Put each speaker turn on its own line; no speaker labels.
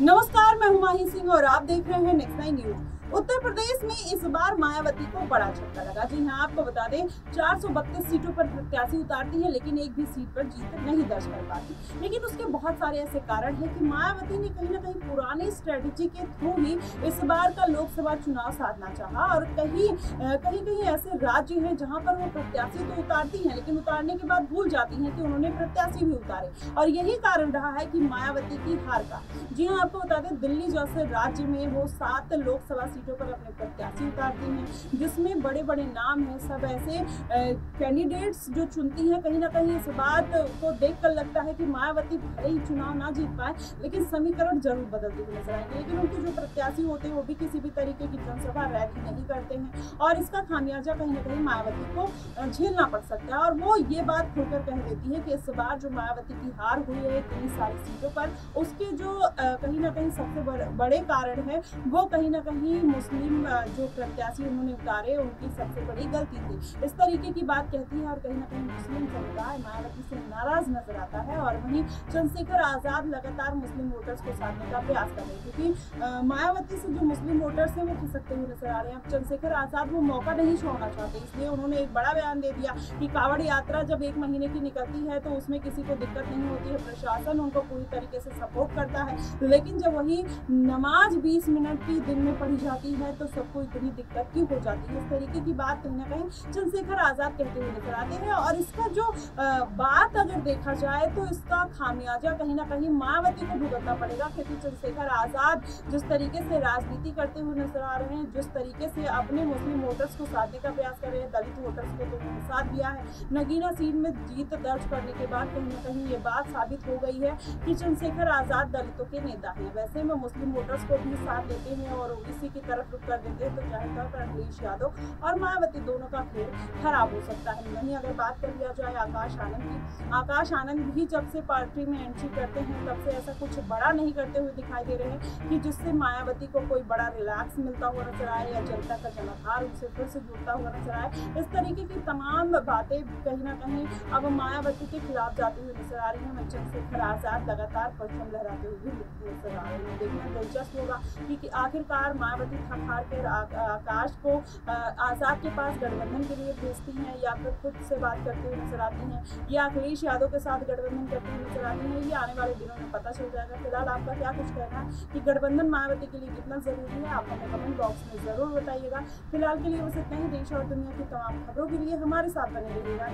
नमस्कार, मैं हुमायूं सिंह और आप देख रहे हैं नेक्स्ट 9 न्यूज। उत्तर प्रदेश में इस बार मायावती को बड़ा झटका लगा। जी हां, आपको बता दें 432 सीटों पर प्रत्याशी उतारती है, लेकिन एक भी सीट पर जीत नहीं दर्ज कर पाती। लेकिन उसके बहुत सारे ऐसे कारण हैं कि मायावती ने कहीं ना कहीं पुरानी स्ट्रेटेजी के थ्रू ही इस बार का लोकसभा चुनाव साधना चाहा और कहीं कहीं ऐसे राज्य हैं जहां पर वो प्रत्याशी तो उतारती हैं, लेकिन उतारने के बाद भूल जाती हैं कि उन्होंने प्रत्याशी भी उतारे, और यही कारण रहा है कि मायावती की हार का। जी हाँ, आपको बता दें दिल्ली जैसे राज्य में वो 7 लोकसभा सीटों पर अपने प्रत्याशी उतारती हैं, जिसमें बड़े बड़े नाम हैं। सब ऐसे कैंडिडेट्स जो चुनती हैं, कहीं ना कहीं इस बात को देखकर लगता है कि मायावती भले ही चुनाव ना जीत पाए, लेकिन समीकरण जरूर बदलते हुए नजर आएंगे। लेकिन उनके जो प्रत्याशी होते हैं वो भी किसी भी तरीके की जनसभा रैली नहीं करते हैं, और इसका खामियाजा कहीं ना कहीं मायावती को झेलना पड़ सकता है। और वो ये बात खुलकर कह देती है कि इस बार जो मायावती की हार हुई है इतनी सारी सीटों पर, उसके जो कहीं ना कहीं सबसे बड़े कारण है वो कहीं ना कहीं मुस्लिम जो प्रत्याशी उन्होंने उतारे उनकी सबसे बड़ी गलती थी। इस तरीके की बात कहती है, और कहीं ना कहीं मुस्लिम समुदाय मायावती से नाराज नजर आता है। और वहीं चंद्रशेखर आजाद लगातार मुस्लिम वोटर्स को साधने का प्रयास कर रहे हैं, क्योंकि मायावती से जो मुस्लिम वोटर्स हैं वो खिसकते हुए नजर आ रहे हैं। अब चंद्रशेखर आजाद वो मौका नहीं छोड़ना चाहते, इसलिए उन्होंने एक बड़ा बयान दे दिया कि कांवड़ यात्रा जब 1 महीने की निकलती है तो उसमें किसी को दिक्कत नहीं होती है, प्रशासन उनको पूरी तरीके से सपोर्ट करता है। लेकिन जब वही नमाज 20 मिनट की दिन में पढ़ी जाती है तो सबको इतनी दिक्कत क्यों हो जाती है। इस तरीके की बात कहीं ना कहीं चंद्रशेखर आजाद कहते हुए नजर आते हैं। और इसका जो बात अगर देखा जाए तो इसका खामियाजा कहीं ना कहीं मायावती को भुगतना पड़ेगा, क्योंकि चंद्रशेखर आजाद जिस तरीके से राजनीति करते हुए नजर आ रहे हैं, जिस तरीके से अपने मुस्लिम वोटर्स को साधने का प्रयास कर रहे हैं, दलित वोटर्स को तो उन्होंने साथ दिया है। नगीना सीट में जीत दर्ज करने के बाद कहीं ना कहीं ये बात साबित हो गई है कि चंद्रशेखर आजाद दलितों के नेता हैं। वैसे में मुस्लिम वोटर्स को भी साथ देते हैं और ओबीसी की तरफ रुख कर देते हैं, तो जाहिर तौर पर अखिलेश यादव और मायावती दोनों का खेल खराब हो सकता है। वहीं अगर बात कर लिया जाए आकाश आनंद की, आकाश आनंद भी जब से पार्टी में एंट्री करते हैं तब से ऐसा कुछ बड़ा नहीं करते हुए दिखाई दे रहे हैं कि जिससे मायावती को कोई बड़ा रिलैक्स मिलता हुआ नजर आए या जनता का जनाधार उनसे फिर से जुड़ता हुआ नजर आए। इस तरीके की तमाम बातें कहीं ना कहीं अब मायावती के खिलाफ जाती हुई नजर आ रही है। चंद्रशेखर आजाद लगातार परचम लहराते हुए नजर आ रहे हैं। देखना दिलचस्प होगा कि आखिरकार मायावती थक हार कर आकाश को आजाद के पास गठबंधन के लिए भेजती हैं, या फिर खुद से बात करते हुए नजर आती हैं, या अखिलेश यादव के साथ गठबंधन करते हुए नजर आती हैं। ये आने वाले दिनों में पता चल जाएगा। फिलहाल आपका क्या कुछ कहना है कि गठबंधन मायावती के लिए कितना जरूरी है, आप हमें कमेंट बॉक्स में जरूर बताइएगा। फिलहाल के लिए बस इतना ही। देश और दुनिया की तमाम खबरों के लिए हमारे साथ बने रहिएगा।